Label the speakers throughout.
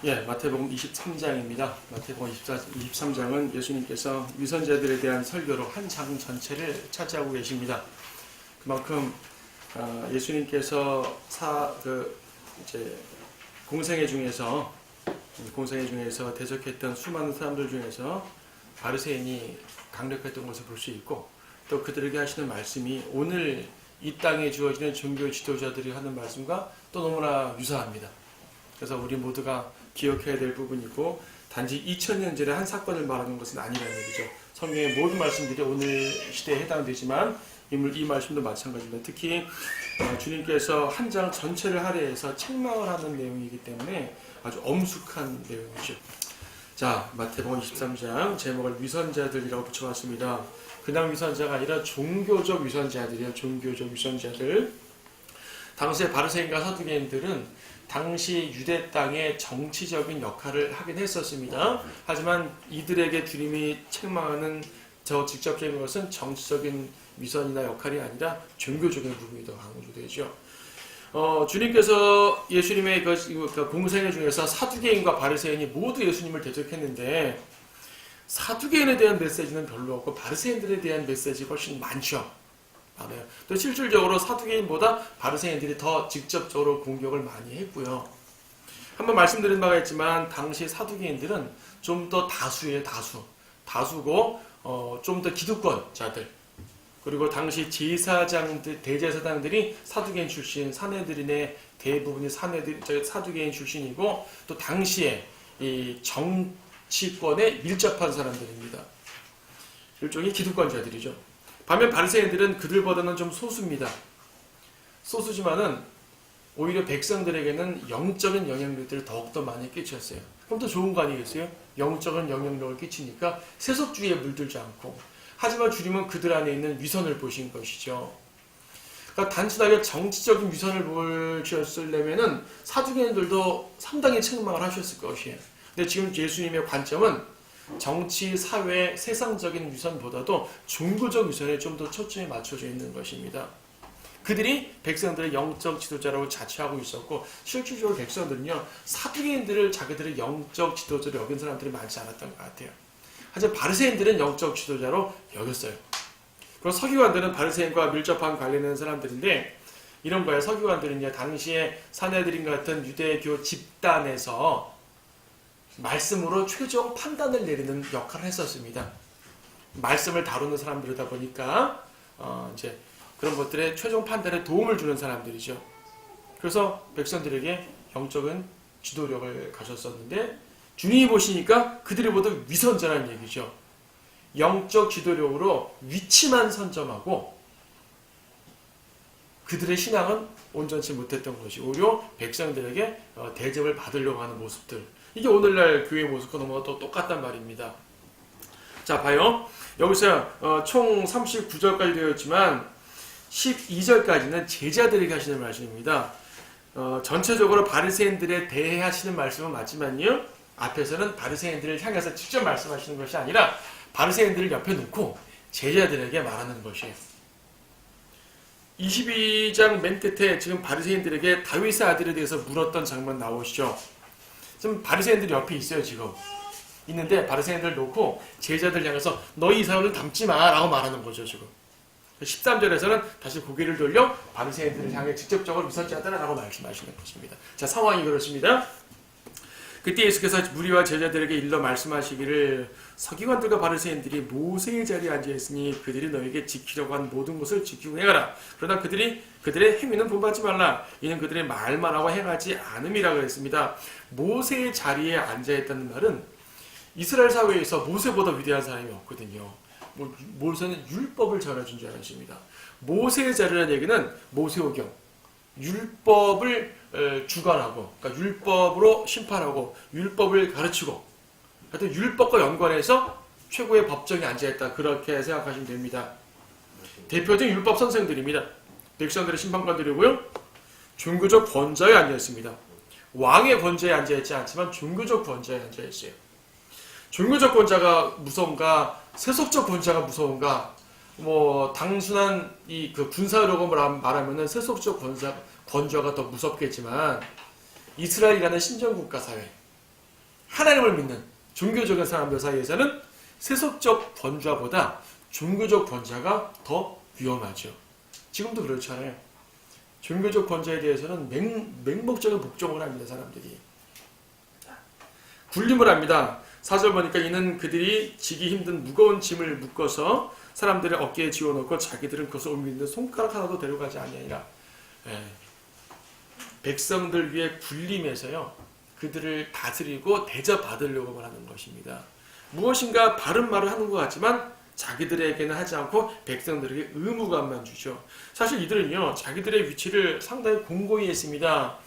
Speaker 1: 예, 마태복음 23장입니다. 마태복음 23장은 예수님께서 위선자들에 대한 설교로 한 장 전체를 차지하고 계십니다. 그만큼 예수님께서 공생애 중에서 대적했던 수많은 사람들 중에서 바리새인이 강력했던 것을 볼 수 있고, 또 그들에게 하시는 말씀이 오늘 이 땅에 주어지는 종교 지도자들이 하는 말씀과 또 너무나 유사합니다. 그래서 우리 모두가 기억해야 될 부분이고, 단지 2000년 전에 한 사건을 말하는 것은 아니라는 얘기죠. 성경의 모든 말씀들이 오늘 시대에 해당되지만 이 말씀도 마찬가지입니다. 특히 주님께서 한 장 전체를 할애해서 책망을 하는 내용이기 때문에 아주 엄숙한 내용이죠. 자, 마태복음 23장 제목을 위선자들이라고 붙여봤습니다. 그냥 위선자가 아니라 종교적 위선자들이에요. 종교적 위선자들. 당시의 바리새인과 사두개인들은 당시 유대 땅의 정치적인 역할을 하긴 했었습니다. 하지만 이들에게 주님이 책망하는 저 직접적인 것은 정치적인 위선이나 역할이 아니라 종교적인 부분이 더 강조되죠. 주님께서 예수님의 그 공생애 중에서 사두개인과 바리새인이 모두 예수님을 대적했는데, 사두개인에 대한 메시지는 별로 없고 바리새인들에 대한 메시지가 훨씬 많죠. 많아요. 또 실질적으로 사두개인보다 바리새인들이 더 직접적으로 공격을 많이 했고요. 한번 말씀드린 바가 있지만 당시 사두개인들은 좀 더 다수예요. 다수고 좀 더 기득권자들, 그리고 당시 대제사장들이 사두개인 출신, 사내들인의 대부분이 사두개인 출신이고, 또 당시에 이 정치권에 밀접한 사람들입니다. 일종의 기득권자들이죠. 반면 바리새인들은 그들보다는 좀 소수입니다. 소수지만은 오히려 백성들에게는 영적인 영향력들을 더욱더 많이 끼쳤어요. 그럼 더 좋은 거 아니겠어요? 영적인 영향력을 끼치니까 세속주의에 물들지 않고. 하지만 주님은 그들 안에 있는 위선을 보신 것이죠. 그러니까 단순하게 정치적인 위선을 보셨으려면은 사두개인들도 상당히 책망을 하셨을 것이에요. 근데 지금 예수님의 관점은 정치, 사회, 세상적인 위선보다도 종교적 위선에 좀 더 초점이 맞춰져 있는 것입니다. 그들이 백성들의 영적 지도자라고 자처하고 있었고, 실질적으로 백성들은요, 사두개인들을 자기들의 영적 지도자로 여긴 사람들이 많지 않았던 것 같아요. 하지만 바리새인들은 영적 지도자로 여겼어요. 그리고 서기관들은 바리새인과 밀접한 관련된 사람들인데, 이런 거예요. 서기관들은요, 당시에 사내들인 같은 유대교 집단에서 말씀으로 최종 판단을 내리는 역할을 했었습니다. 말씀을 다루는 사람들이다 보니까 이제 그런 것들의 최종 판단에 도움을 주는 사람들이죠. 그래서 백성들에게 영적인 지도력을 가졌었는데, 주님이 보시니까 그들이 모두 위선자라는 얘기죠. 영적 지도력으로 위치만 선점하고 그들의 신앙은 온전치 못했던 것이 오히려 백성들에게 대접을 받으려고 하는 모습들, 이게 오늘날 교회의 모습과 너무나 또 똑같단 말입니다. 자, 봐요. 여기서 총 39절까지 되어 있지만 12절까지는 제자들에게 하시는 말씀입니다. 전체적으로 바리새인들에 대해 하시는 말씀은 맞지만요, 앞에서는 바리새인들을 향해서 직접 말씀하시는 것이 아니라 바리새인들을 옆에 놓고 제자들에게 말하는 것이에요. 22장 맨 끝에 지금 바리새인들에게 다윗의 아들에 대해서 물었던 장면 나오시죠. 지금 바리새인들이 옆에 있어요. 지금 있는데 바리새인들을 놓고 제자들 향해서 너희 이 사람을 닮지 마 라고 말하는 거죠. 지금 13절에서는 다시 고개를 돌려 바리새인들을 향해 직접적으로 위선자들아 라고 말씀하시는 것입니다. 자, 상황이 그렇습니다. 그때 예수께서 무리와 제자들에게 일러 말씀하시기를, 서기관들과 바리새인들이 모세의 자리에 앉아있으니 그들이 너에게 지키려고 한 모든 것을 지키고 행하라. 그러나 그들의 행위는 본받지 말라. 이는 그들의 말만 하고 행하지 않음이라 그랬습니다. 모세의 자리에 앉아있다는 말은 이스라엘 사회에서 모세보다 위대한 사람이 없거든요. 모세는 율법을 전해준 자였습니다. 모세의 자리라는 얘기는 모세오경, 율법을 주관하고, 그러니까 율법으로 심판하고 율법을 가르치고, 하여튼 율법과 연관해서 최고의 법정에 앉아있다, 그렇게 생각하시면 됩니다. 대표적인 율법 선생들입니다. 백성들의 심판관들이고요, 종교적 권좌에 앉아있습니다. 왕의 권좌에 앉아있지 않지만 종교적 권좌에 앉아있어요. 종교적 권좌가 무서운가, 세속적 권좌가 무서운가, 단순한 그 군사력으로 말하면은 세속적 권좌가 더 무섭겠지만, 이스라엘이라는 신정국가 사회, 하나님을 믿는 종교적인 사람들 사이에서는 세속적 번좌보다 종교적 번좌가 더 위험하죠. 지금도 그렇잖아요. 종교적 번좌에 대해서는 맹목적인 복종을 합니다. 사람들이. 굴림을 합니다. 4절 보니까 이는 그들이 지기 힘든 무거운 짐을 묶어서 사람들의 어깨에 지워놓고 자기들은 그것을 옮기는데 손가락 하나도 데려가지 아니하니라. 백성들 위에 굴림해서요. 그들을 다스리고 대접받으려고 하는 것입니다. 무엇인가 바른 말을 하는 것 같지만 자기들에게는 하지 않고 백성들에게 의무감만 주죠. 사실 이들은요. 자기들의 위치를 상당히 공고히 했습니다.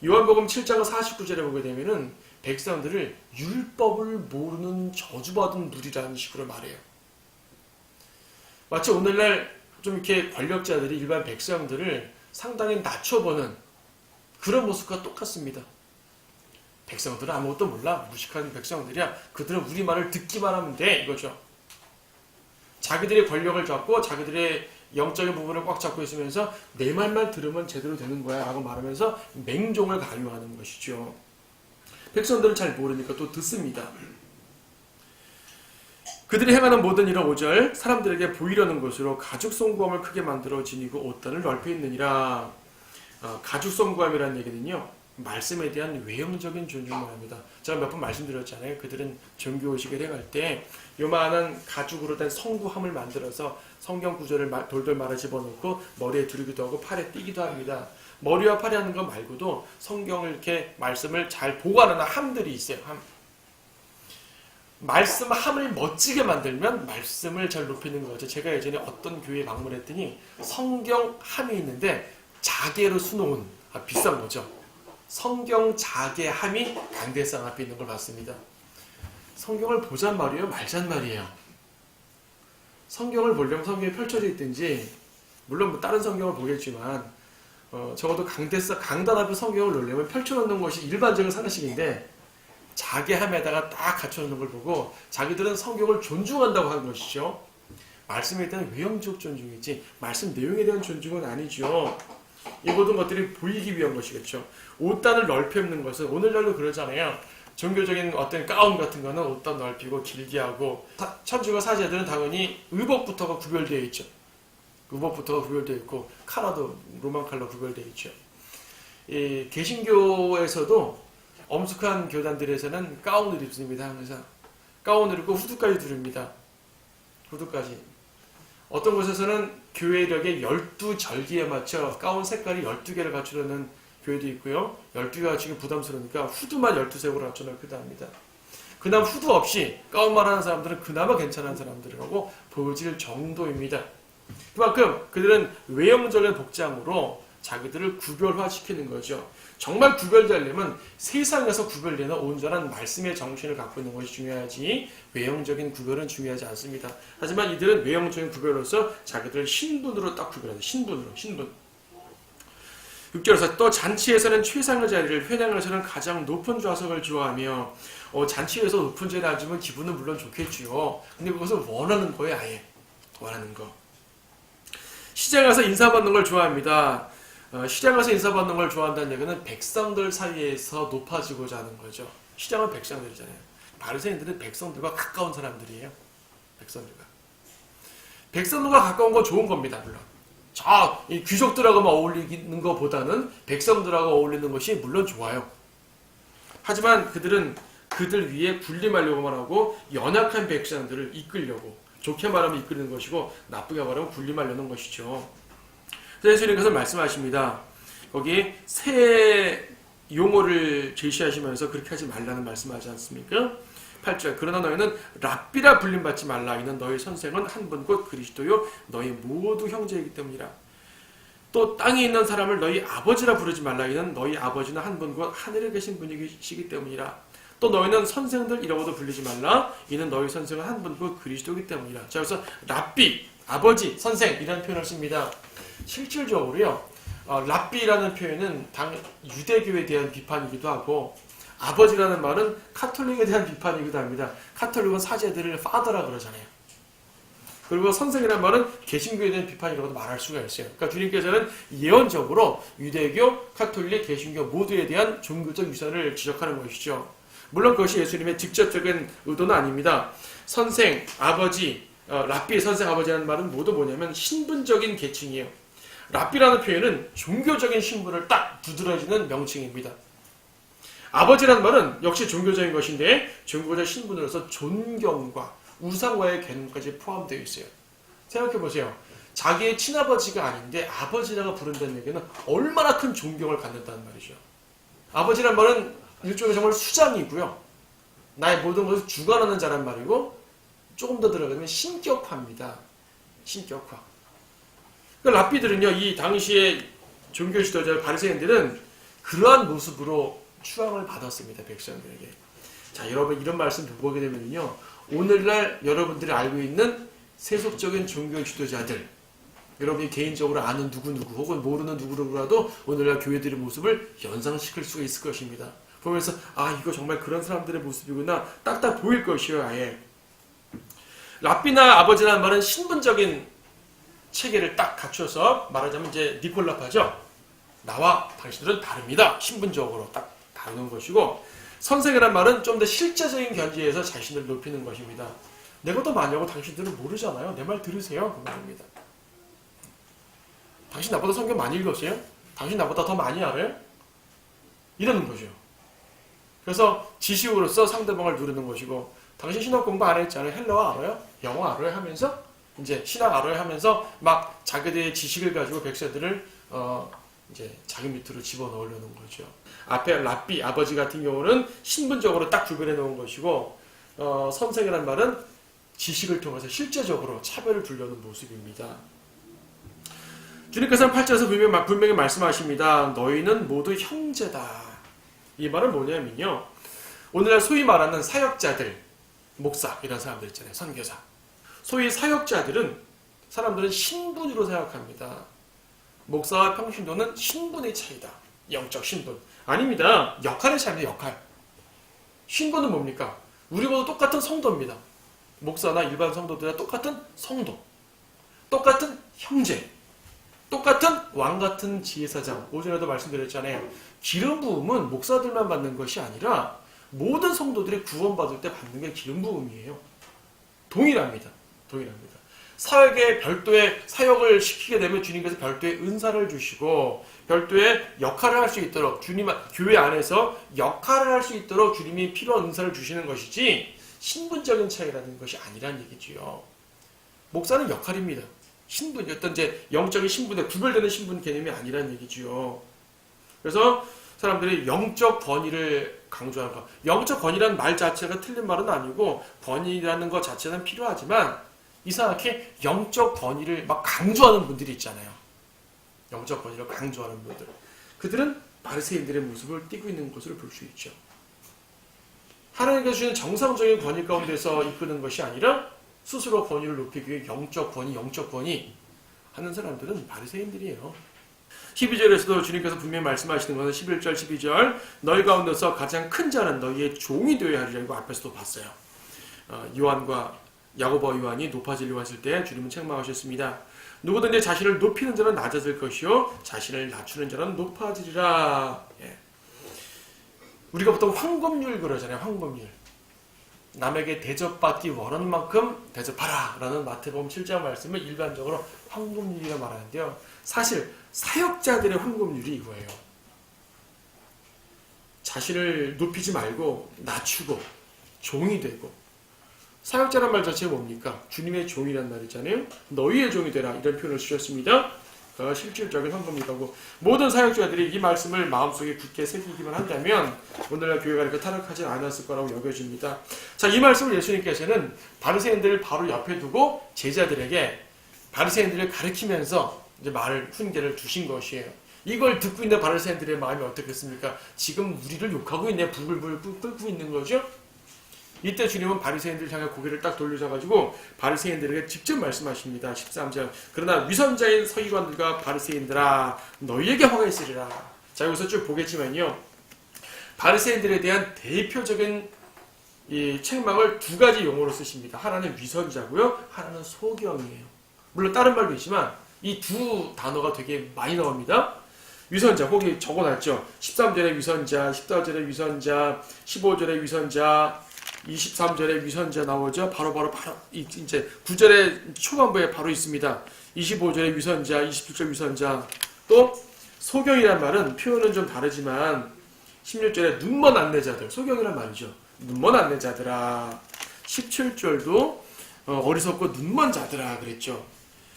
Speaker 1: 요한복음 7장 49절에 보게 되면은 백성들을 율법을 모르는 저주받은 누리라는 식으로 말해요. 마치 오늘날 좀 이렇게 권력자들이 일반 백성들을 상당히 낮춰보는 그런 모습과 똑같습니다. 백성들은 아무것도 몰라. 무식한 백성들이야. 그들은 우리 말을 듣기만 하면 돼. 이거죠. 자기들의 권력을 잡고 자기들의 영적인 부분을 꽉 잡고 있으면서 내 말만 들으면 제대로 되는 거야 라고 말하면서 맹종을 강요하는 것이죠. 백성들은 잘 모르니까 또 듣습니다. 그들이 행하는 모든 이런 5절 사람들에게 보이려는 것으로 가죽송구함을 크게 만들어 지니고 옷단을 넓혀 있느니라. 가죽송구함이라는 얘기는요. 말씀에 대한 외형적인 존중을 합니다. 제가 몇 번 말씀드렸잖아요. 그들은 종교의식을 행할 때 요만한 가죽으로 된 성구함을 만들어서 성경 구절을 돌돌 말아 집어넣고 머리에 두르기도 하고 팔에 띄기도 합니다. 머리와 팔에 하는 것 말고도 성경을 이렇게 말씀을 잘 보관하는 함들이 있어요. 말씀 함을 멋지게 만들면 말씀을 잘 높이는 거죠. 제가 예전에 어떤 교회에 방문했더니 성경 함이 있는데 자개로 수놓은 비싼 거죠. 성경 자개 함이 강대상 앞에 있는 걸 봤습니다. 성경을 보잔 말이에요? 말잔 말이에요? 성경을 보려면 성경이 펼쳐져 있든지 물론 뭐 다른 성경을 보겠지만 적어도 강단 앞에 성경을 놓으려면 펼쳐놓는 것이 일반적인 상식인데 자개함에다가 딱 갖춰놓는 걸 보고 자기들은 성경을 존중한다고 하는 것이죠. 말씀에 대한 외형적 존중이지 말씀 내용에 대한 존중은 아니죠. 이 모든 것들이 보이기 위한 것이겠죠. 옷단을 넓혀 입는 것은 오늘날도 그러잖아요. 종교적인 어떤 가운 같은 거는 옷단 넓히고 길게 하고 천주교 사제들은 당연히 의복부터가 구별되어 있죠. 의복부터가 구별되어 있고 컬러도 로만 컬러 구별되어 있죠. 이 개신교에서도 엄숙한 교단들에서는 가운을 입습니다. 항상 가운을 입고 후드까지 두릅니다. 후드까지. 어떤 곳에서는 교회력의 12절기에 맞춰 가운 색깔이 12개를 갖추려는 교회도 있고요. 12개가 갖추기 부담스러우니까 후드만 12색으로 갖춰놓기도 합니다. 그나마 후드 없이 가운만 하는 사람들은 그나마 괜찮은 사람들이라고 보여질 정도입니다. 그만큼 그들은 외형적인 복장으로 자기들을 구별화시키는 거죠. 정말 구별되려면 세상에서 구별되는 온전한 말씀의 정신을 갖고 있는 것이 중요하지 외형적인 구별은 중요하지 않습니다. 하지만 이들은 외형적인 구별로서 자기들을 신분으로 딱 구별해요. 신분. 6절에서 또 잔치에서는 최상의 자리를 회당에서는 가장 높은 좌석을 좋아하며 잔치에서 높은 자리에 앉으면 기분은 물론 좋겠지요. 근데 그것을 원하는 거예요. 아예 원하는 거. 시장 가서 인사받는 걸 좋아합니다. 시장 가서 인사받는 걸 좋아한다는 얘기는 백성들 사이에서 높아지고자 하는 거죠. 시장은 백성들이잖아요. 바리새인들은 백성들과 가까운 사람들이에요. 백성들과 가까운 건 좋은 겁니다. 물론 이 귀족들하고만 어울리는 것보다는 백성들하고 어울리는 것이 물론 좋아요. 하지만 그들은 그들 위에 군림하려고만 하고 연약한 백성들을 이끌려고 좋게 말하면 이끄는 것이고 나쁘게 말하면 군림하려는 것이죠. 그래서 예수님 그것을 말씀하십니다. 거기 새 용어를 제시하시면서 그렇게 하지 말라는 말씀하지 않습니까? 8절 그러나 너희는 랍비라 불림받지 말라. 이는 너희 선생은 한 분 곧 그리스도요 너희 모두 형제이기 때문이라. 또 땅에 있는 사람을 너희 아버지라 부르지 말라. 이는 너희 아버지는 한 분 곧 하늘에 계신 분이시기 때문이라. 또 너희는 선생들이라고도 불리지 말라. 이는 너희 선생은 한 분 곧 그리스도이기 때문이라. 자, 그래서 랍비, 아버지, 선생이라는 표현을 씁니다. 실질적으로요. 랍비라는 표현은 유대교에 대한 비판이기도 하고 아버지라는 말은 카톨릭에 대한 비판이기도 합니다. 카톨릭은 사제들을 파더라 그러잖아요. 그리고 선생이라는 말은 개신교에 대한 비판이라고도 말할 수가 있어요. 그러니까 주님께서는 예언적으로 유대교, 카톨릭, 개신교 모두에 대한 종교적 위선을 지적하는 것이죠. 물론 그것이 예수님의 직접적인 의도는 아닙니다. 선생, 아버지, 랍비, 선생, 아버지라는 말은 모두 뭐냐면 신분적인 계층이에요. 랍비라는 표현은 종교적인 신분을 딱 두드러지는 명칭입니다. 아버지라는 말은 역시 종교적인 것인데 종교적 신분으로서 존경과 우상과의 개념까지 포함되어 있어요. 생각해 보세요. 자기의 친아버지가 아닌데 아버지라고 부른다는 얘기는 얼마나 큰 존경을 갖는다는 말이죠. 아버지란 말은 일종의 정말 수장이고요. 나의 모든 것을 주관하는 자란 말이고 조금 더 들어가면 신격화입니다. 신격화. 그러니까 랍비들은요, 이 당시의 종교 지도자 바리새인들은 그러한 모습으로 추앙을 받았습니다. 백성들에게. 자, 여러분 이런 말씀 보게 되면요, 오늘날 여러분들이 알고 있는 세속적인 종교 지도자들, 여러분이 개인적으로 아는 누구누구 혹은 모르는 누구누구라도 오늘날 교회들의 모습을 연상시킬 수가 있을 것입니다. 보면서 이거 정말 그런 사람들의 모습이구나 딱딱 보일 것이요. 아예 랍비나 아버지라는 말은 신분적인 체계를 딱 갖춰서 말하자면 이제 니콜라파죠. 나와 당신들은 다릅니다. 신분적으로 딱 다루는 것이고, 선생이란 말은 좀 더 실제적인 견지에서 자신을 높이는 것입니다. 내가 더 많이 하고 당신들은 모르잖아요. 내 말 들으세요. 그 말입니다. 당신 나보다 성경 많이 읽었어요? 당신 나보다 더 많이 알아요? 이러는 거죠. 그래서 지식으로서 상대방을 누르는 것이고, 당신 신학 공부 안 했잖아요. 헬라어 알아요? 영어 알아요? 하면서 이제 신학 알아요? 하면서 막 자기들의 지식을 가지고 백성들을 이제 자기 밑으로 집어넣으려는 거죠. 앞에 랍비 아버지 같은 경우는 신분적으로 딱 구별해 놓은 것이고, 선생이란 말은 지식을 통해서 실제적으로 차별을 두려는 모습입니다. 주님께서는 8절에서 분명히 말씀하십니다. 너희는 모두 형제다. 이 말은 뭐냐면요, 오늘날 소위 말하는 사역자들, 목사 이런 사람들 있잖아요. 선교사. 소위 사역자들은 사람들은 신분으로 생각합니다. 목사와 평신도는 신분의 차이다. 영적 신분. 아닙니다. 역할의 차이입니다. 역할. 신분은 뭡니까? 우리보다 똑같은 성도입니다. 목사나 일반 성도들과 똑같은 성도. 똑같은 형제. 똑같은 왕같은 지혜사장. 오전에도 말씀드렸잖아요. 기름 부음은 목사들만 받는 것이 아니라 모든 성도들이 구원받을 때 받는 게 기름 부음이에요. 동일합니다. 동일합니다. 사역에 별도의 사역을 시키게 되면 주님께서 별도의 은사를 주시고 별도의 역할을 할 수 있도록 교회 안에서 역할을 할 수 있도록 주님이 필요한 은사를 주시는 것이지 신분적인 차이라는 것이 아니란 얘기지요. 목사는 역할입니다. 신분, 어떤 이제 영적인 신분에 구별되는 신분 개념이 아니란 얘기지요. 그래서 사람들이 영적 권위를 강조하는 것. 영적 권위라는 말 자체가 틀린 말은 아니고 권위라는 것 자체는 필요하지만 이상하게 영적 권위를 막 강조하는 분들이 있잖아요. 영적 권위를 강조하는 분들. 그들은 바리새인들의 모습을 띠고 있는 것을 볼 수 있죠. 하나님께서 주신 정상적인 권위 가운데서 이끄는 것이 아니라 스스로 권위를 높이기 위해 영적 권위 하는 사람들은 바리새인들이에요. 12절에서도 주님께서 분명히 말씀하시는 것은 11절, 12절 너희 가운데서 가장 큰 자는 너희의 종이 되어야 하리라. 이거 앞에서도 봤어요. 야고보 요한이 높아지려고 했을 때 주님은 책망하셨습니다. 누구든지 자신을 높이는 자는 낮아질 것이요 자신을 낮추는 자는 높아지리라. 예. 우리가 보통 황금률 그러잖아요. 황금률. 남에게 대접받기 원하는 만큼 대접하라 라는 마태복음 7장 말씀을 일반적으로 황금률이라 말하는데요. 사실 사역자들의 황금률이 이거예요. 자신을 높이지 말고 낮추고 종이 되고, 사역자란 말 자체가 뭡니까? 주님의 종이란 말이잖아요. 너희의 종이 되라 이런 표현을 쓰셨습니다. 실질적인 황금이라고. 모든 사역자들이 이 말씀을 마음속에 굳게 새기기만 한다면 오늘날 교회가 이렇게 타락하지 않았을 거라고 여겨집니다. 자, 이 말씀을 예수님께서는 바리새인들을 바로 옆에 두고 제자들에게 바리새인들을 가르치면서 이제 훈계를 주신 것이에요. 이걸 듣고 있는 바리새인들의 마음이 어떻겠습니까? 지금 우리를 욕하고 있네, 부글부글 끓고 있는 거죠. 이때 주님은 바리새인들 향해 고개를 딱 돌려줘가지고 바리새인들에게 직접 말씀하십니다. 13절. 그러나 위선자인 서기관들과 바리새인들아 너희에게 화가 있으리라. 자, 여기서 쭉 보겠지만요, 바리새인들에 대한 대표적인 이 책망을 두 가지 용어로 쓰십니다. 하나는 위선자고요, 하나는 소경이에요. 물론 다른 말도 있지만 이 두 단어가 되게 많이 나옵니다. 위선자 거기 적어놨죠. 13절에 위선자, 14절에 위선자, 15절에 위선자, 23절에 위선자 나오죠. 바로 이제 9절에 초반부에 바로 있습니다. 25절에 위선자, 27절 위선자. 또 소경이란 말은 표현은 좀 다르지만 16절에 눈먼 안내자들, 소경이란 말이죠. 눈먼 안내자들아. 17절도 어리석고 눈먼 자들아 그랬죠.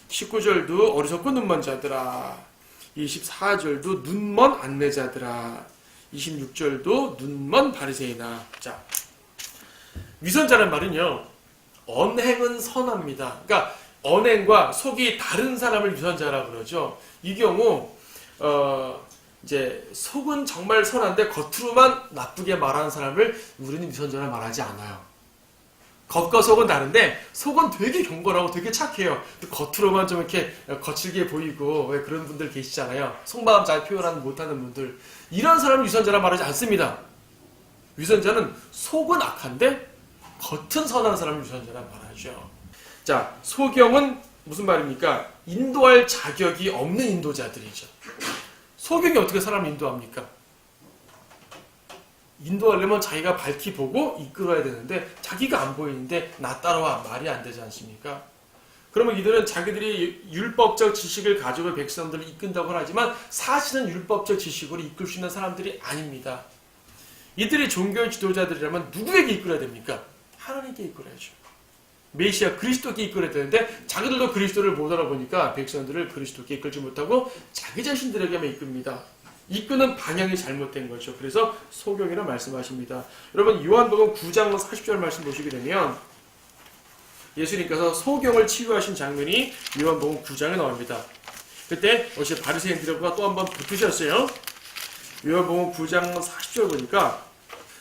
Speaker 1: 19절도 어리석고 눈먼 자들아. 24절도 눈먼 안내자들아. 26절도 눈먼 바리새인아. 자, 위선자란 말은요, 언행은 선합니다. 그러니까 언행과 속이 다른 사람을 위선자라고 그러죠. 이 경우 이제 속은 정말 선한데 겉으로만 나쁘게 말하는 사람을 우리는 위선자라 말하지 않아요. 겉과 속은 다른데 속은 되게 경건하고 되게 착해요. 겉으로만 좀 이렇게 거칠게 보이고 왜 그런 분들 계시잖아요. 속마음 잘 표현하는 못하는 분들. 이런 사람을 위선자라 말하지 않습니다. 위선자는 속은 악한데 겉은 선한 사람을 위선자라 말하죠. 자, 소경은 무슨 말입니까? 인도할 자격이 없는 인도자들이죠. 소경이 어떻게 사람을 인도합니까? 인도하려면 자기가 밝히 보고 이끌어야 되는데 자기가 안 보이는데 나 따라와 말이 안 되지 않습니까? 그러면 이들은 자기들이 율법적 지식을 가지고 백성들을 이끈다고 하지만 사실은 율법적 지식으로 이끌 수 있는 사람들이 아닙니다. 이들이 종교 지도자들이라면 누구에게 이끌어야 됩니까? 하나님께 이끌어야죠. 메시아 그리스도께 이끌어야 되는데 자기들도 그리스도를 못 알아보니까 백성들을 그리스도께 이끌지 못하고 자기 자신들에게만 이끕니다. 이끄는 방향이 잘못된 거죠. 그래서 소경이라 말씀하십니다. 여러분 요한복음 9장 40절 말씀 보시게 되면 예수님께서 소경을 치유하신 장면이 요한복음 9장에 나옵니다. 그때 어제 바리새인들과 또 한번 붙으셨어요. 요한복음 9장 40절 보니까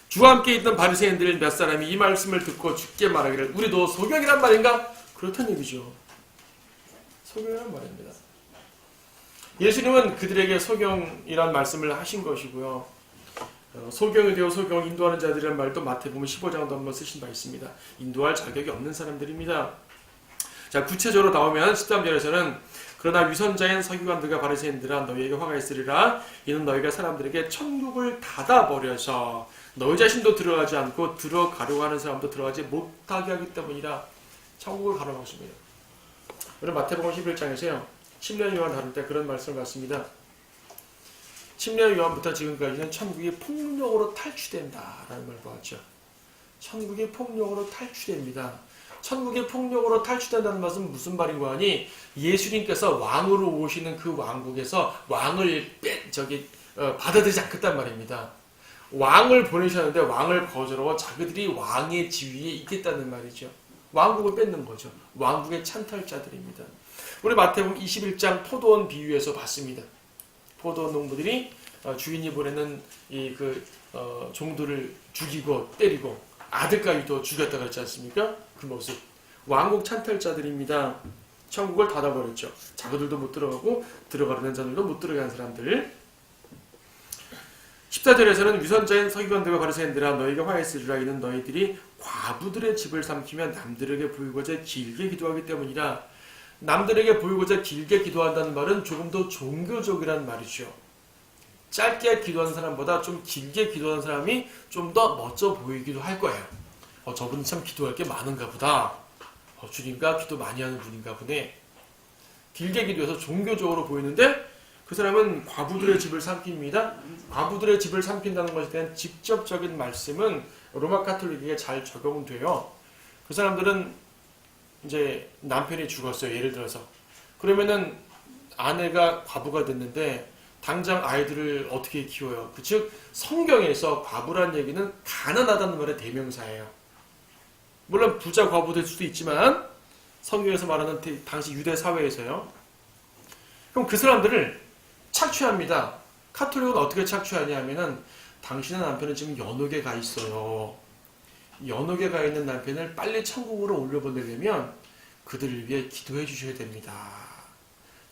Speaker 1: 주와 함께 있던 바리새인들 몇 사람이 이 말씀을 듣고 주께 말하기를 우리도 소경이란 말인가? 그렇다는 얘기죠. 소경이란 말입니다. 예수님은 그들에게 소경이란 말씀을 하신 것이고요. 소경이 되어 소경을 인도하는 자들이란 말도 마태복음 15장도 한번 쓰신 바 있습니다. 인도할 자격이 없는 사람들입니다. 자, 구체적으로 나오면 13절에서는 그러나 위선자인 서기관들과 바리새인들아 너희에게 화가 있으리라. 이는 너희가 사람들에게 천국을 닫아버려서 너희 자신도 들어가지 않고 들어가려고 하는 사람도 들어가지 못하게 하기 때문이라. 천국을 가로막습니다. 우리 마태복음 11장에서요. 침례 요한 다룰 때 그런 말씀을 받습니다. 침례 요한부터 지금까지는 천국이 폭력으로 탈취된다라는 걸 보았죠. 천국이 폭력으로 탈취됩니다. 천국이 폭력으로 탈취된다는 것은 무슨 말인가 하니 예수님께서 왕으로 오시는 그 왕국에서 왕을 받아들이지 않겠단 말입니다. 왕을 보내셨는데 왕을 거절하고 자기들이 왕의 지위에 있겠다는 말이죠. 왕국을 뺏는 거죠. 왕국의 찬탈자들입니다. 우리 마태복음 21장 포도원 비유에서 봤습니다. 포도원 농부들이 주인이 보내는 종들을 죽이고 때리고 아들까지도 죽였다 그랬지 않습니까? 그 모습. 왕국 찬탈자들입니다. 천국을 닫아버렸죠. 자기들도 못 들어가고 들어가려는 자들도 못 들어가는 사람들. 14절에서는 위선자인 서기관들과 바리새인들아 너희가 화했으리라. 이는 너희들이 과부들의 집을 삼키며 남들에게 보이고자 길게 기도하기 때문이라. 남들에게 보이고자 길게 기도한다는 말은 조금 더 종교적이라는 말이죠. 짧게 기도하는 사람보다 좀 길게 기도하는 사람이 좀 더 멋져 보이기도 할 거예요. 저분은 참 기도할 게 많은가 보다. 주님과 기도 많이 하는 분인가 보네. 길게 기도해서 종교적으로 보이는데 그 사람은 과부들의 집을 삼킵니다. 과부들의 집을 삼킨다는 것에 대한 직접적인 말씀은 로마 가톨릭에게 잘 적용돼요. 그 사람들은 이제 남편이 죽었어요. 예를 들어서. 그러면은 아내가 과부가 됐는데 당장 아이들을 어떻게 키워요? 즉 성경에서 과부란 얘기는 가난하다는 말의 대명사예요. 물론 부자 과부 될 수도 있지만 성경에서 말하는 당시 유대 사회에서요. 그럼 그 사람들을 착취합니다. 카톨릭은 어떻게 착취하냐 하면은 당신의 남편은 지금 연옥에 가 있어요. 연옥에 가 있는 남편을 빨리 천국으로 올려보내려면 그들을 위해 기도해 주셔야 됩니다.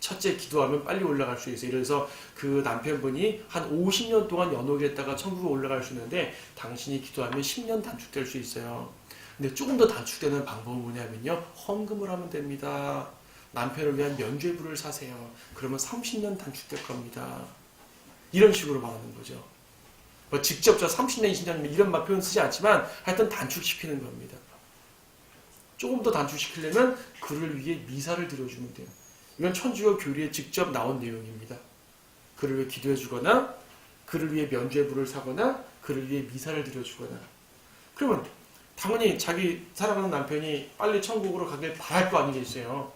Speaker 1: 첫째 기도하면 빨리 올라갈 수 있어요. 그래서 그 남편분이 한 50년 동안 연옥에 있다가 천국으로 올라갈 수 있는데 당신이 기도하면 10년 단축될 수 있어요. 근데 조금 더 단축되는 방법은 뭐냐면요. 헌금을 하면 됩니다. 남편을 위한 면죄부를 사세요. 그러면 30년 단축될 겁니다. 이런 식으로 말하는 거죠. 뭐 직접 저 30년, 20년 이런 말 표현 쓰지 않지만 하여튼 단축시키는 겁니다. 조금 더 단축시키려면 그를 위해 미사를 드려주면 돼요. 이건 천주교 교리에 직접 나온 내용입니다. 그를 위해 기도해 주거나 그를 위해 면죄부를 사거나 그를 위해 미사를 드려주거나. 그러면 당연히 자기 사랑하는 남편이 빨리 천국으로 가길 바랄 거 아니겠어요.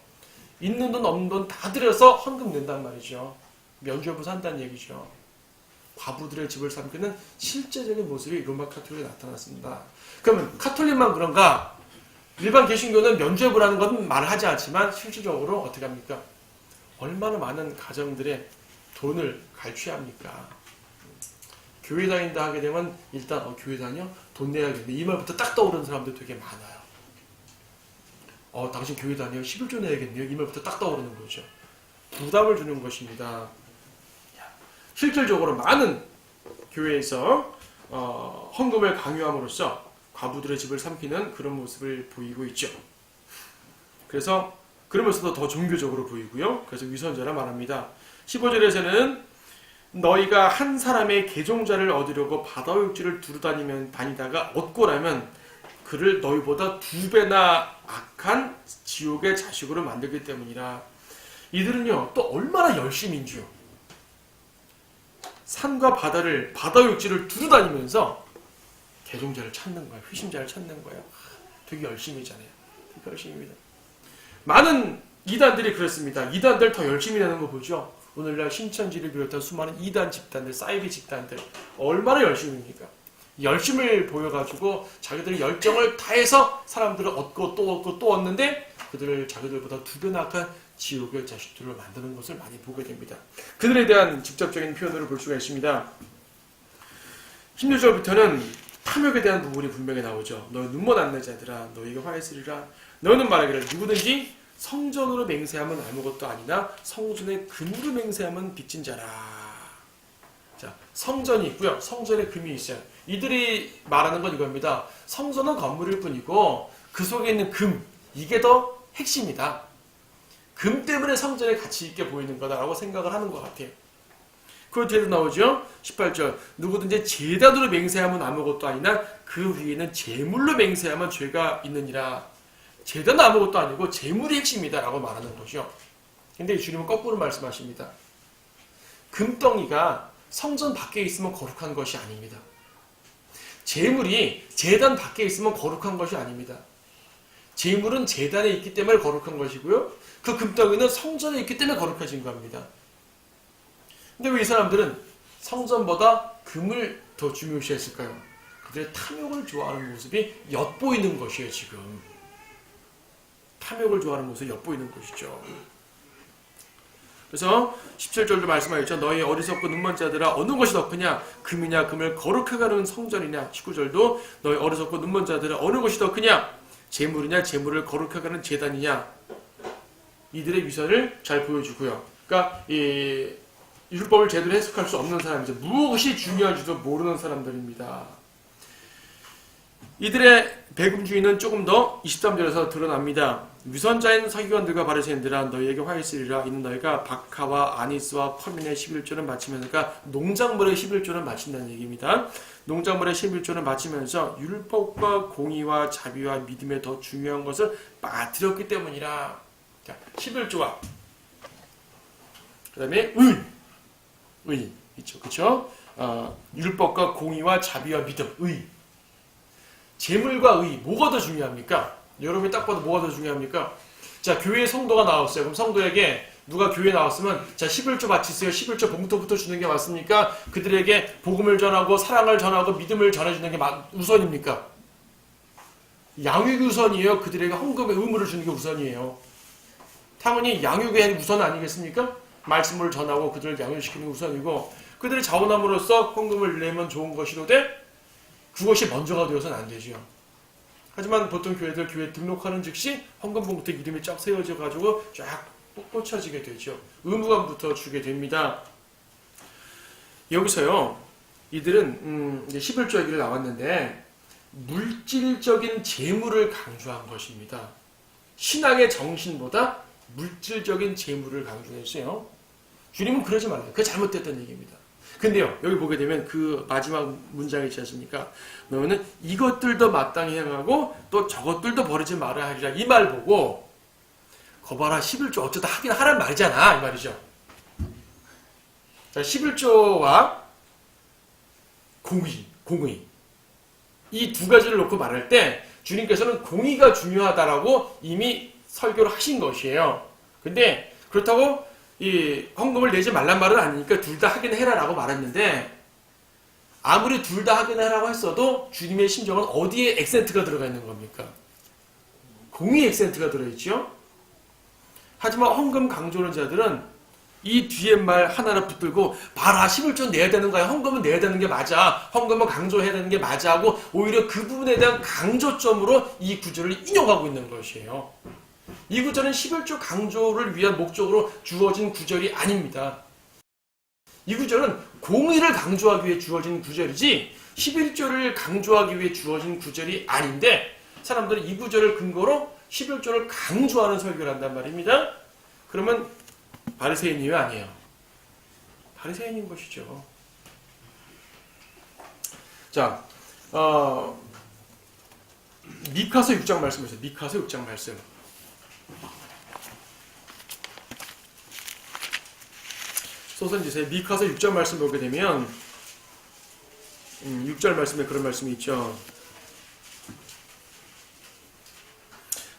Speaker 1: 있는 돈 없는 돈 다 들여서 헌금 낸단 말이죠. 면죄부 산다는 얘기죠. 과부들의 집을 삼키는 실제적인 모습이 로마 카톨릭에 나타났습니다. 그러면 카톨릭만 그런가? 일반 개신교는 면죄부라는 건 말을 하지 않지만 실질적으로 어떻게 합니까? 얼마나 많은 가정들의 돈을 갈취합니까? 교회 다닌다 하게 되면 일단 교회 다녀? 돈 내야겠네. 이 말부터 딱 떠오르는 사람들 되게 많아요. 당신 교회 다녀? 11조 내야겠네요. 이 말부터 딱 떠오르는 거죠. 부담을 주는 것입니다. 실질적으로 많은 교회에서 헌금을 강요함으로써 과부들의 집을 삼키는 그런 모습을 보이고 있죠. 그래서 그러면서도 더 종교적으로 보이고요. 그래서 위선자라 말합니다. 15절에서는 너희가 한 사람의 계종자를 얻으려고 바다육지를 다니다가 얻고 나면 그를 너희보다 2배나 악한 지옥의 자식으로 만들기 때문이라. 이들은요 또 얼마나 열심인지요. 산과 바다육지를 다니면서 계종자를 찾는 거예요. 회심자를 찾는 거예요. 되게 열심히잖아요. 되게 열심입니다. 많은 이단들이 그렇습니다. 이단들 더 열심히 하는 거 보죠. 오늘날 신천지를 비롯한 수많은 이단 집단들, 사이비 집단들 얼마나 열심입니까? 열심을 보여가지고 자기들의 열정을 다해서 사람들을 얻고 또 얻고 또 얻는데 그들을 자기들보다 2배나 악한 지옥의 자식들을 만드는 것을 많이 보게 됩니다. 그들에 대한 직접적인 표현으로 볼 수가 있습니다. 16절부터는 탐욕에 대한 부분이 분명히 나오죠. 너희 눈먼 안내자들아 너희가 화해스리라. 너희는 말하기를 누구든지 성전으로 맹세하면 아무것도 아니나 성전에 금으로 맹세하면 빚진 자라. 자, 성전이 있고요. 성전에 금이 있어요. 이들이 말하는 건 이겁니다. 성전은 건물일 뿐이고 그 속에 있는 금, 이게 더 핵심이다. 금 때문에 성전에 가치 있게 보이는 거다라고 생각을 하는 것 같아요. 그 뒤에도 나오죠. 18절 누구든지 제단으로 맹세하면 아무것도 아니나 그 위에는 제물로 맹세하면 죄가 있느니라. 제단은 아무것도 아니고 제물이 핵심이다 라고 말하는 거죠. 근데 주님은 거꾸로 말씀하십니다. 금덩이가 성전 밖에 있으면 거룩한 것이 아닙니다. 제물이 제단 밖에 있으면 거룩한 것이 아닙니다. 제물은 제단에 있기 때문에 거룩한 것이고요. 그 금덩이는 성전에 있기 때문에 거룩해진 겁니다. 근데 왜 이 사람들은 성전보다 금을 더 중요시했을까요? 그들의 탐욕을 좋아하는 모습이 엿보이는 것이에요. 지금 탐욕을 좋아하는 모습이 엿보이는 것이죠. 그래서 17절도 말씀하셨죠. 너희 어리석고 눈먼 자들아 어느 것이 더 크냐? 금이냐 금을 거룩하게 하는 성전이냐? 19절도 너희 어리석고 눈먼 자들아 어느 것이 더 크냐? 제물이냐 제물을 거룩하게 하는 제단이냐? 이들의 위선을 잘 보여주고요. 그러니까 이 율법을 제대로 해석할 수 없는 사람이죠. 무엇이 중요한지도 모르는 사람들입니다. 이들의 배금주의는 조금 더 23절에서 드러납니다. 위선자인 서기관들과 바리새인들아 너희에게 화있으리라. 이는 너희가 박하와 아니스와 퍼민의 11조를 마치면서 농작물의 11조를 마친다는 얘기입니다. 농작물의 11조를 마치면서 율법과 공의와 자비와 믿음에 더 중요한 것을 빠뜨렸기 때문이라. 자, 11조와 그 다음에 의 있죠, 그렇죠? 율법과 공의와 자비와 믿음, 의. 재물과 의, 뭐가 더 중요합니까? 여러분이 딱 봐도 뭐가 더 중요합니까? 자, 교회에 성도가 나왔어요. 그럼 성도에게 누가 교회에 나왔으면 자 11조 바치세요. 11조 봉투부터 주는 게 맞습니까? 그들에게 복음을 전하고 사랑을 전하고 믿음을 전해주는 게 우선입니까? 양육이 우선이에요. 그들에게 헌금의 의무를 주는 게 우선이에요. 당연히 양육의 우선 아니겠습니까? 말씀을 전하고 그들을 양육시키는 게 우선이고 그들이 자원함으로써 헌금을 내면 좋은 것이로되 그것이 먼저가 되어서는 안 되죠. 하지만 보통 교회들 교회 등록하는 즉시 헌금 봉투에 이름이 쫙 세워져 가지고 쫙 꽂혀지게 되죠. 의무감부터 주게 됩니다. 여기서요. 이들은 이제 11조 얘기를 나왔는데 물질적인 재물을 강조한 것입니다. 신앙의 정신보다 물질적인 재물을 강조했어요. 주님은 그러지 말아요. 그게 잘못됐다는 얘기입니다. 근데요, 여기 보게 되면 그 마지막 문장이 있지 않습니까? 너는 이것들도 마땅히 행하고 또 저것들도 버리지 말아야 하리라. 이 말 보고 거봐라 11조 어쩌다 하긴 하란 말이잖아 이 말이죠. 자, 11조와 공의 이 두 가지를 놓고 말할 때 주님께서는 공의가 중요하다라고 이미 설교를 하신 것이에요. 근데 그렇다고 이 헌금을 내지 말란 말은 아니니까 둘 다 하긴 해라라고 말했는데 아무리 둘 다 하긴 해라고 했어도 주님의 심정은 어디에 액센트가 들어가 있는 겁니까? 공의 액센트가 들어있죠. 하지만 헌금 강조하는 자들은 이 뒤에 말 하나를 붙들고 봐라 11조 내야 되는 거야. 헌금은 내야 되는 게 맞아. 헌금은 강조해야 되는 게 맞아 하고 오히려 그 부분에 대한 강조점으로 이 구절을 인용하고 있는 것이에요. 이 구절은 11조 강조를 위한 목적으로 주어진 구절이 아닙니다. 이 구절은 공의를 강조하기 위해 주어진 구절이지 11조를 강조하기 위해 주어진 구절이 아닌데 사람들은 이 구절을 근거로 11조를 강조하는 설교를 한단 말입니다. 그러면 바리새인이에요? 아니에요? 바리새인인 것이죠. 자, 미카서 6장 말씀이세요. 미카서 6장 말씀. 소선지세 미카서 6장 말씀 보게 되면 6절 말씀에 그런 말씀이 있죠.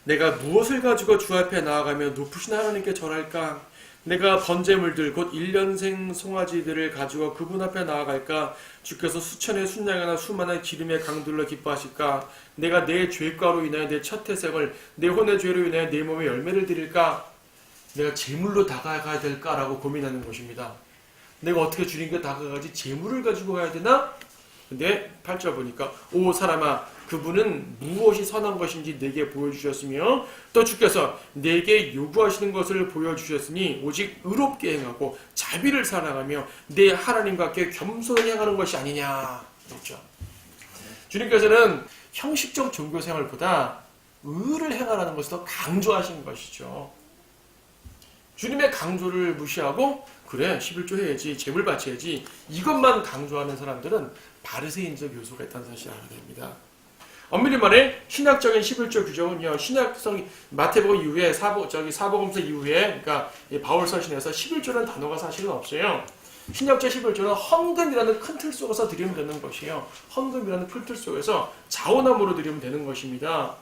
Speaker 1: 내가 무엇을 가지고 주 앞에 나아가며 높으신 하나님께 절할까? 내가 번제물들 곧 1년생 송아지들을 가지고 그분 앞에 나아갈까? 주께서 수천의 순양이나 수많은 기름의 강들로 기뻐하실까? 내가 내 죄과로 인하여 내 첫 태생을 내 혼의 죄로 인하여 내 몸에 열매를 드릴까? 내가 제물로 다가가야 될까라고 고민하는 것입니다. 내가 어떻게 주님께 다가가지? 제물을 가지고 가야 되나? 근데 8절 보니까 오 사람아 그분은 무엇이 선한 것인지 내게 보여주셨으며 또 주께서 내게 요구하시는 것을 보여주셨으니 오직 의롭게 행하고 자비를 사랑하며 내 하나님과 함께 겸손히 행하는 것이 아니냐. 그렇죠. 주님께서는 형식적 종교생활보다 의를 행하라는 것을 더 강조하신 것이죠. 주님의 강조를 무시하고 그래 11조 해야지 제물 바쳐야지 이것만 강조하는 사람들은 바리새인적 요소가 있다는 사실을 알아야 됩니다. 엄밀히 말해 신학적인 11조 규정은요. 신학성 마태복음 이후에 사복음서 이후에 그러니까 바울 서신에서 11조라는 단어가 사실은 없어요. 신약적 11조는 헌금이라는 큰 틀 속에서 드리면 되는 것이에요. 헌금이라는 큰 틀 속에서 자원함으로 드리면 되는 것입니다.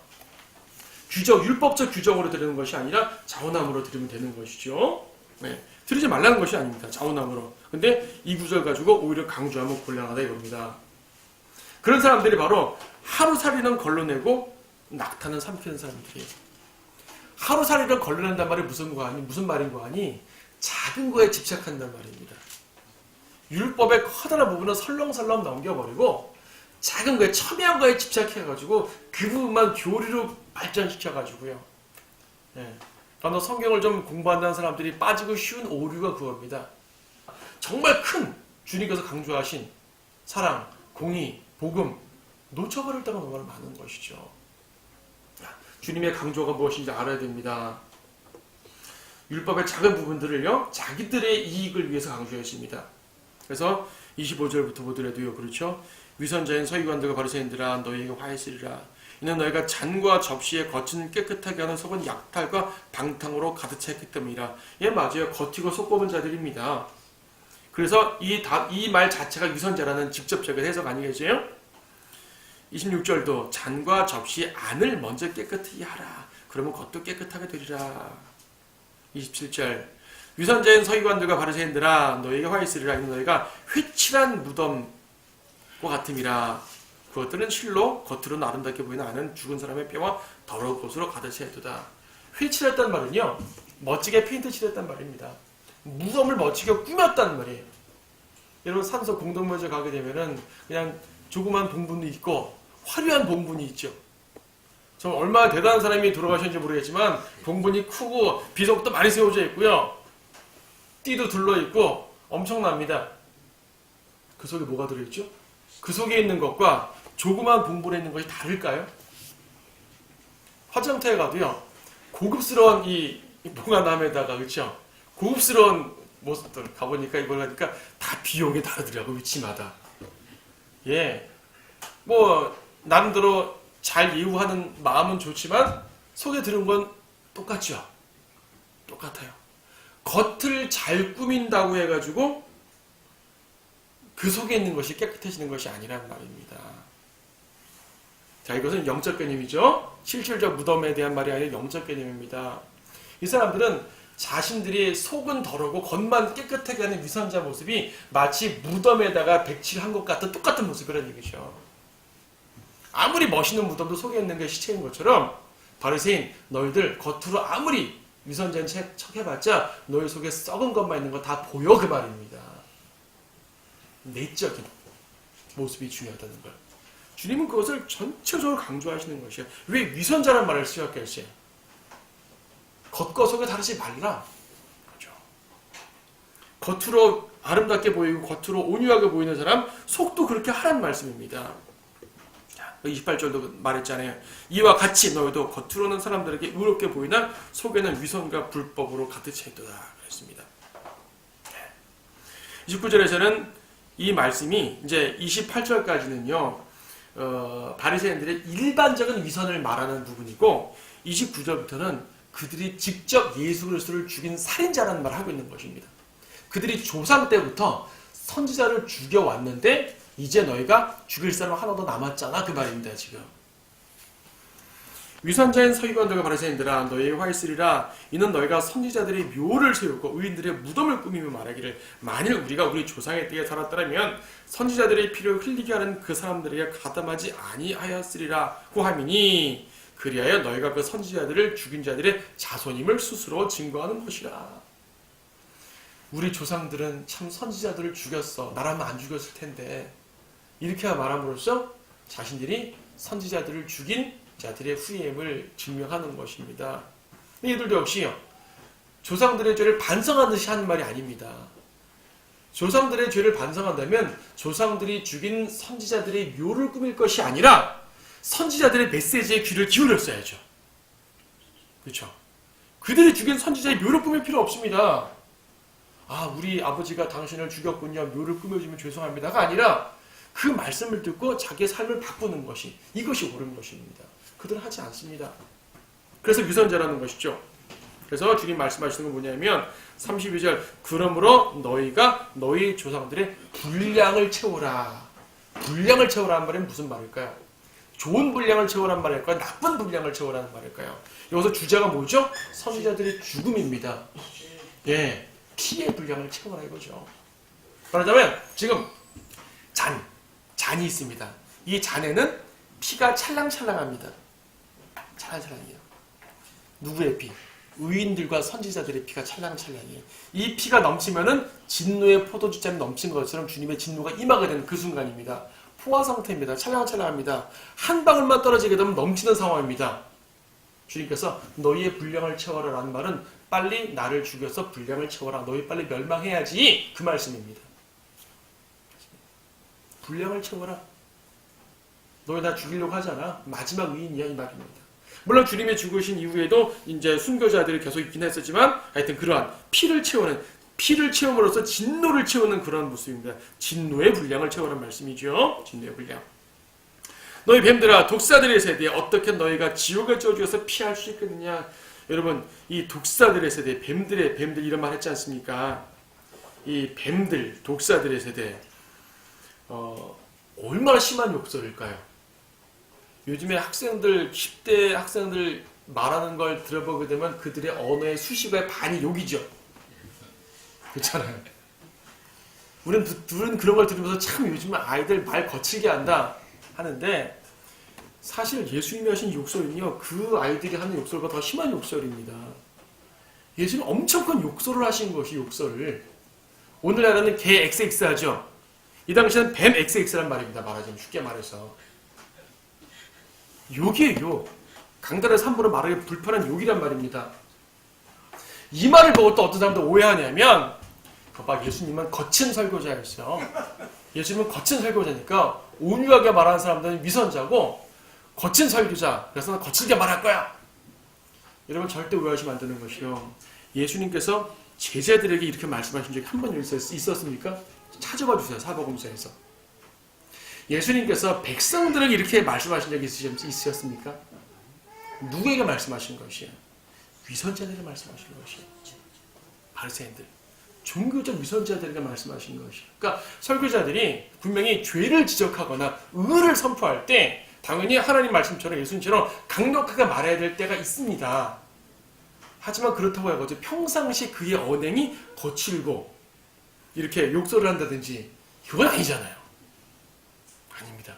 Speaker 1: 율법적 규정으로 드리는 것이 아니라 자원함으로 드리면 되는 것이죠. 네, 드리지 말라는 것이 아닙니다. 자원함으로. 근데 이 구절 가지고 오히려 강조하면 곤란하다 이겁니다. 그런 사람들이 바로 하루살이는 걸러내고 낙타는 삼키는 사람들이에요. 하루살이를 걸러낸단 말이 무슨 말인 거 아니? 작은 거에 집착한단 말입니다. 율법의 커다란 부분은 설렁설렁 넘겨버리고 작은 거에 첨예한 거에 집착해가지고 그 부분만 교리로 발전시켜가지고요. 네. 바로 성경을 좀 공부한다는 사람들이 빠지고 쉬운 오류가 그겁니다. 정말 큰 주님께서 강조하신 사랑, 공의, 복음 놓쳐버릴 때가 너무 많은 것이죠. 주님의 강조가 무엇인지 알아야 됩니다. 율법의 작은 부분들을요 자기들의 이익을 위해서 강조했습니다. 그래서 25절부터 보더라도요 그렇죠. 위선자인 서기관들과 바리새인들아 너희에게 화했으리라. 이는 너희가 잔과 접시에 겉은 깨끗하게 하는 속은 약탈과 방탕으로 가득 차 있기 때문이라. 예 맞아요. 겉이고 속 좁은 자들입니다. 그래서 이 말 자체가 위선자라는 직접적인 해석 아니겠어요? 26절도 잔과 접시 안을 먼저 깨끗히 하라. 그러면 겉도 깨끗하게 되리라. 27절 위선자인 서기관들과 바리새인들아 너희에게 화있으리라. 이는 너희가 회칠한 무덤과 같음이라. 그것들은 실로 겉으로는 아름답게 보이는 안은 죽은 사람의 뼈와 더러운 곳으로 가득 차 있도다. 회칠했단 말은요 멋지게 페인트 칠했단 말입니다. 무덤을 멋지게 꾸몄다는 말이에요. 여러분 산소 공동묘지 가게 되면은 그냥 조그만 봉분이 있고 화려한 봉분이 있죠. 저 얼마나 대단한 사람이 돌아가셨는지 모르겠지만 봉분이 크고 비석도 많이 세워져 있고요. 띠도 둘러있고 엄청납니다. 그 속에 뭐가 들어있죠? 그 속에 있는 것과 조그만 봉분에 있는 것이 다를까요? 화장터에 가도요. 고급스러운 이 봉화남에다가 그렇죠? 고급스러운 모습들 가보니까 이걸 하니까 다 비용이 다르더라고, 위치마다. 예. 뭐, 나름대로 잘 예우하는 마음은 좋지만, 속에 들은 건 똑같죠. 똑같아요. 겉을 잘 꾸민다고 해가지고, 그 속에 있는 것이 깨끗해지는 것이 아니란 말입니다. 자, 이것은 영적 개념이죠. 실질적 무덤에 대한 말이 아니라 영적 개념입니다. 이 사람들은 자신들이 속은 더러고 겉만 깨끗하게 하는 위선자 모습이 마치 무덤에다가 백칠한 것 같은 똑같은 모습이라는 얘기죠. 아무리 멋있는 무덤도 속에 있는 게 시체인 것처럼 바리새인 너희들 겉으로 아무리 위선자인 척 해봤자 너희 속에 썩은 것만 있는 거 다 보여, 그 말입니다. 내적인 모습이 중요하다는 걸. 주님은 그것을 전체적으로 강조하시는 것이에요. 왜 위선자란 말을 쓰였겠어요? 겉과 속에 다르지 말라. 그렇죠. 겉으로 아름답게 보이고 겉으로 온유하게 보이는 사람, 속도 그렇게 하란 말씀입니다. 28절도 말했잖아요. 이와 같이 너희도 겉으로는 사람들에게 의롭게 보이나 속에는 위선과 불법으로 가득 차 있도다 그랬습니다. 29절에서는 이 말씀이 이제 28절까지는요. 바리새인들의 일반적인 위선을 말하는 부분이고 29절부터는 그들이 직접 예수 그리스도를 죽인 살인자라는 말을 하고 있는 것입니다. 그들이 조상 때부터 선지자를 죽여왔는데 이제 너희가 죽일 사람 하나도 남았잖아, 그 말입니다. 지금 위선자인 서기관들과 바리새인들아 너희에게 화 있으리라. 이는 너희가 선지자들의 묘를 세우고 의인들의 무덤을 꾸미며 말하기를 만일 우리가 우리 조상의 때에 살았더라면 선지자들의 피를 흘리게 하는 그 사람들에게 가담하지 아니하였으리라고 하미니 그리하여 너희가 그 선지자들을 죽인 자들의 자손임을 스스로 증거하는 것이라. 우리 조상들은 참 선지자들을 죽였어. 나라면 안 죽였을 텐데. 이렇게 말함으로써 자신들이 선지자들을 죽인 자들의 후임을 증명하는 것입니다. 이들도 역시요. 조상들의 죄를 반성하듯이 하는 말이 아닙니다. 조상들의 죄를 반성한다면 조상들이 죽인 선지자들의 묘를 꾸밀 것이 아니라 선지자들의 메시지에 귀를 기울였어야죠. 그렇죠? 그들이 죽인 선지자의 묘를 꾸밀 필요 없습니다. 아, 우리 아버지가 당신을 죽였군요. 묘를 꾸며주면 죄송합니다가 아니라 그 말씀을 듣고 자기의 삶을 바꾸는 것이, 이것이 옳은 것입니다. 그들은 하지 않습니다. 그래서 위선자라는 것이죠. 그래서 주님 말씀하시는 건 뭐냐면 32절 그러므로 너희가 너희 조상들의 분량을 채우라. 분량을 채우라는 말은 무슨 말일까요? 좋은 분량을 채우라는 말일까요? 나쁜 분량을 채우라는 말일까요? 여기서 주제가 뭐죠? 선지자들의 죽음입니다. 예, 피의 분량을 채우라 이거죠. 말하자면 지금 잔이 있습니다. 이 잔에는 피가 찰랑찰랑합니다. 찰랑찰랑해요. 누구의 피? 의인들과 선지자들의 피가 찰랑찰랑해요. 이 피가 넘치면은 진노의 포도주잔이 넘친 것처럼 주님의 진노가 임하게 되는 그 순간입니다. 포화 상태입니다. 찰랑찰랑합니다. 한 방울만 떨어지게 되면 넘치는 상황입니다. 주님께서 너희의 분량을 채워라 라는 말은 빨리 나를 죽여서 분량을 채워라. 너희 빨리 멸망해야지. 그 말씀입니다. 분량을 채워라. 너희 나 죽이려고 하잖아. 마지막 의인이야 이 말입니다. 물론 주님이 죽으신 이후에도 이제 순교자들이 계속 있긴 했었지만 하여튼 그러한 피를 채움으로써 진노를 채우는 그런 모습입니다. 진노의 분량을 채우라는 말씀이죠. 진노의 분량. 너희 뱀들아 독사들의 세대에 어떻게 너희가 지옥을 쪄주어서 피할 수 있겠느냐. 여러분 이 독사들의 세대, 뱀들 이런 말 했지 않습니까? 이 뱀들, 독사들의 세대 얼마나 심한 욕설일까요? 요즘에 학생들, 10대 학생들 말하는 걸 들어보게 되면 그들의 언어의 수식어의 반이 욕이죠. 그렇잖아요. 우리는 그런 걸 들으면서 참 요즘 아이들 말 거칠게 한다 하는데 사실 예수님이 하신 욕설은요. 그 아이들이 하는 욕설보다 더 심한 욕설입니다. 예수님은 엄청 큰 욕설을 하신 것이 욕설을. 오늘날에는 개 XX 하죠. 이 당시에는 뱀 XX란 말입니다. 말하자면 쉽게 말해서. 욕이에요, 욕. 강단에서 함부로 말하기 불편한 욕이란 말입니다. 이 말을 보고 또 어떤 사람들 오해하냐면 봐, 예수님은 거친 설교자였어요. 예수님은 거친 설교자니까 온유하게 말하는 사람들은 위선자고 거친 설교자, 그래서 난 거칠게 말할 거야. 여러분 절대 오해하시면 안 되는 것이요. 예수님께서 제자들에게 이렇게 말씀하신 적이 한 번 있었습니까? 찾아봐 주세요. 사복음서에서. 예수님께서 백성들에게 이렇게 말씀하신 적이 있으셨습니까? 누구에게 말씀하신 것이에요? 위선자들에게 말씀하신 것이에요. 바리새인들. 종교적 위선자들에게 말씀하신 것이에요. 그러니까 설교자들이 분명히 죄를 지적하거나 의를 선포할 때 당연히 하나님 말씀처럼 예수님처럼 강력하게 말해야 될 때가 있습니다. 하지만 그렇다고 해가지고 평상시 그의 언행이 거칠고 이렇게 욕설을 한다든지 그건 아니잖아요. 아닙니다.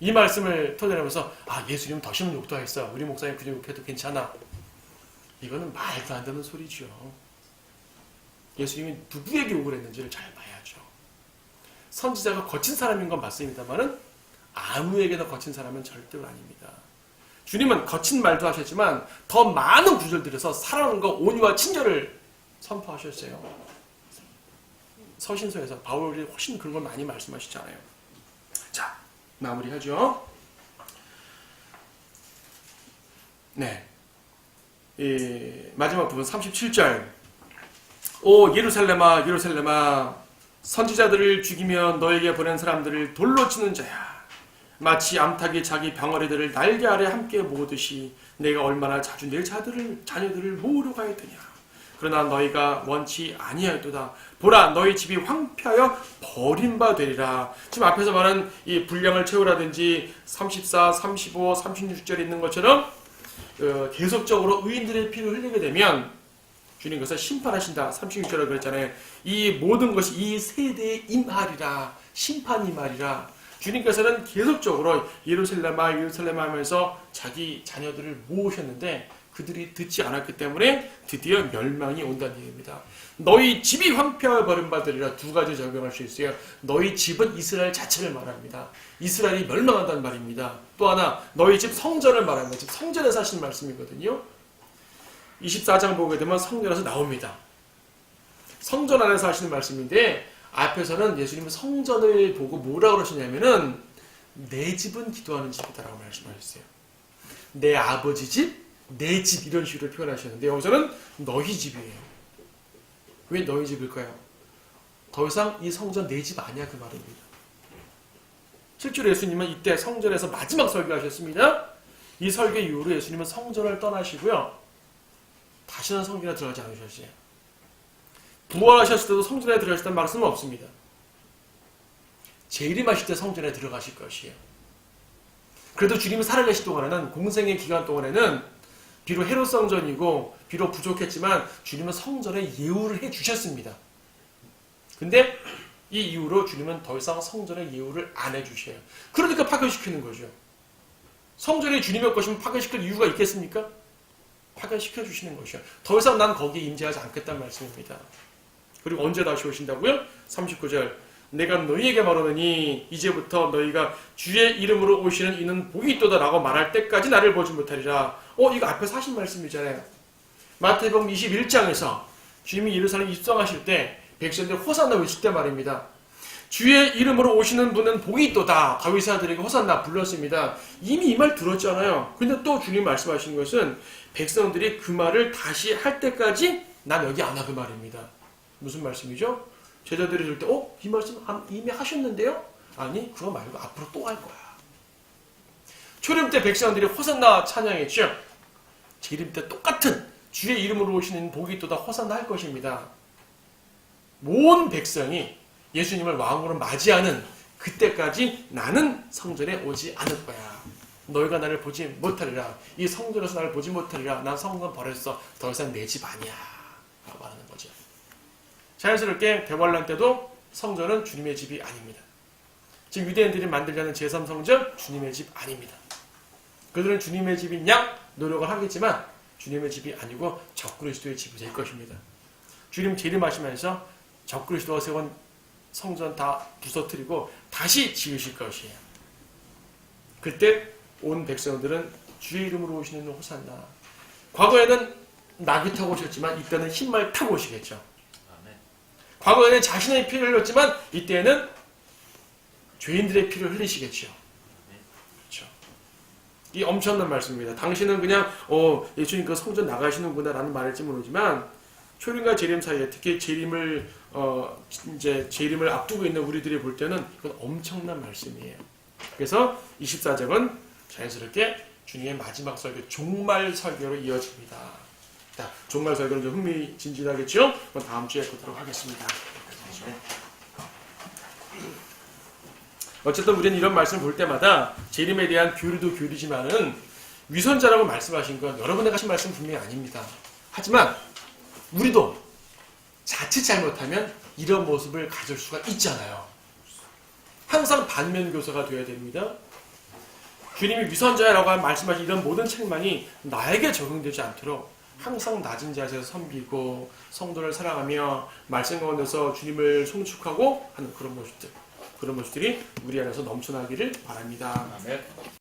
Speaker 1: 이 말씀을 토대하면서 예수님 더 심한 욕도 했어. 우리 목사님 그 욕해도 괜찮아. 이거는 말도 안 되는 소리죠. 예수님이 누구에게 욕을 했는지를 잘 봐야죠. 선지자가 거친 사람인 건 맞습니다만은 아무에게나 거친 사람은 절대로 아닙니다. 주님은 거친 말도 하셨지만 더 많은 구절들에서 사랑과 온유와 친절을 선포하셨어요. 서신서에서 바울이 훨씬 그런 걸 많이 말씀하시잖아요. 자, 마무리하죠. 네, 마지막 부분 37절. 오 예루살렘아 예루살렘아 선지자들을 죽이며 너에게 보낸 사람들을 돌로 치는 자야. 마치 암탉이 자기 병아리들을 날개 아래 함께 모으듯이 내가 얼마나 자주 내 자녀들을 모으려고 하였더냐. 그러나 너희가 원치 아니하였도다. 보라 너희 집이 황폐하여 버림받으리라. 지금 앞에서 말한 이 분량을 채우라든지 34, 35, 36절에 있는 것처럼 계속적으로 의인들의 피를 흘리게 되면 주님께서 심판하신다. 36절에 그랬잖아요. 이 모든 것이 이 세대에 임하리라. 심판이 임하리라. 주님께서는 계속적으로 예루살렘아 예루살렘아 하면서 자기 자녀들을 모으셨는데 그들이 듣지 않았기 때문에 드디어 멸망이 온다는 얘기입니다. 너희 집이 황폐하여 버림받으리라. 두 가지 적용할 수 있어요. 너희 집은 이스라엘 자체를 말합니다. 이스라엘이 멸망한다는 말입니다. 또 하나 너희 집 성전을 말합니다. 집 성전에서 하시는 말씀이거든요. 24장 보게 되면 성전에서 나옵니다. 성전 안에서 하시는 말씀인데 앞에서는 예수님은 성전을 보고 뭐라고 그러시냐면은 내 집은 기도하는 집이다라고 말씀하셨어요. 내 아버지 집, 내 집 이런 식으로 표현하셨는데 여기서는 너희 집이에요. 왜 너희 집일까요? 더 이상 이 성전 내 집 아니야 그 말입니다. 실제로 예수님은 이때 성전에서 마지막 설교하셨습니다. 이 설교 이후로 예수님은 성전을 떠나시고요. 다시는 성전에 들어가지 않으셨어요. 부활하셨을 때도 성전에 들어가셨다는 말씀은 없습니다. 재림하실 때 성전에 들어가실 것이에요. 그래도 주님이 살아계실 동안에는 공생의 기간 동안에는 비록 헤롯 성전이고 비록 부족했지만 주님은 성전에 예우를 해주셨습니다. 근데 이 이후로 주님은 더 이상 성전에 예우를 안 해주셔요. 그러니까 파괴시키는 거죠. 성전이 주님의 것이면 파괴시킬 이유가 있겠습니까? 파괴시켜 주시는 것이요. 더 이상 난 거기에 임재하지 않겠다는 말씀입니다. 그리고 언제 다시 오신다고요? 39절. 내가 너희에게 말하노니 이제부터 너희가 주의 이름으로 오시는 이는 복이 있도다 라고 말할 때까지 나를 보지 못하리라. 이거 앞에서 하신 말씀이잖아요. 마태복음 21장에서 주님이 예루살렘 입성하실 때 백성들 호산나 외칠 때 말입니다. 주의 이름으로 오시는 분은 복이 있도다. 다윗의 아들에게 호산나 불렀습니다. 이미 이 말 들었잖아요. 근데 또 주님 말씀하시는 것은 백성들이 그 말을 다시 할 때까지 난 여기 안 와 그 말입니다. 무슨 말씀이죠? 제자들이 들을 때 이 말씀 이미 하셨는데요? 아니 그거 말고 앞으로 또 할 거야. 초림 때 백성들이 호산나 찬양했죠. 재림 때 똑같은 주의 이름으로 오시는 복이 있도다 호산나 할 것입니다. 모든 백성이 예수님을 왕으로 맞이하는 그때까지 나는 성전에 오지 않을 거야. 너희가 나를 보지 못하리라. 이 성전에서 나를 보지 못하리라. 난 성전 버렸어. 더 이상 내 집 아니야. 라고 하는 거죠. 자연스럽게 대환란 때도 성전은 주님의 집이 아닙니다. 지금 유대인들이 만들려는 제3성전 주님의 집 아닙니다. 그들은 주님의 집인 양 노력을 하겠지만 주님의 집이 아니고 적그리스도의 집이 될 것입니다. 주님 재림하시면서 적그리스도가 세운 성전 다 부서뜨리고 다시 지으실 것이에요. 그때 온 백성들은 주의 이름으로 오시는 호산나. 과거에는 나귀 타고 오셨지만 이때는 흰말 타고 오시겠죠. 과거에는 자신의 피를 흘렸지만 이때는 죄인들의 피를 흘리시겠죠. 그렇죠. 이 엄청난 말씀입니다. 당신은 그냥 예수님 그 성전 나가시는구나 라는 말일지 모르지만 초림과 재림 사이에 특히 재림을 이제 재림을 앞두고 있는 우리들이 볼 때는 이건 엄청난 말씀이에요. 그래서 24장은 자연스럽게 주님의 마지막 설교, 종말 설교로 이어집니다. 자, 종말 설교는 좀 흥미진진하겠죠? 그건 다음 주에 보도록 하겠습니다. 어쨌든 우리는 이런 말씀을 볼 때마다 재림에 대한 교리도 교리지만은 위선자라고 말씀하신 건 여러분에게 하신 말씀 분명히 아닙니다. 하지만 우리도 자칫 잘못하면 이런 모습을 가질 수가 있잖아요. 항상 반면교사가 되어야 됩니다. 주님이 위선자라고 말씀하신 이런 모든 책망이 나에게 적용되지 않도록 항상 낮은 자세에서 섬기고 성도를 사랑하며 말씀 가운데서 주님을 송축하고 하는 그런 모습들이 우리 안에서 넘쳐나기를 바랍니다.
Speaker 2: 아멘.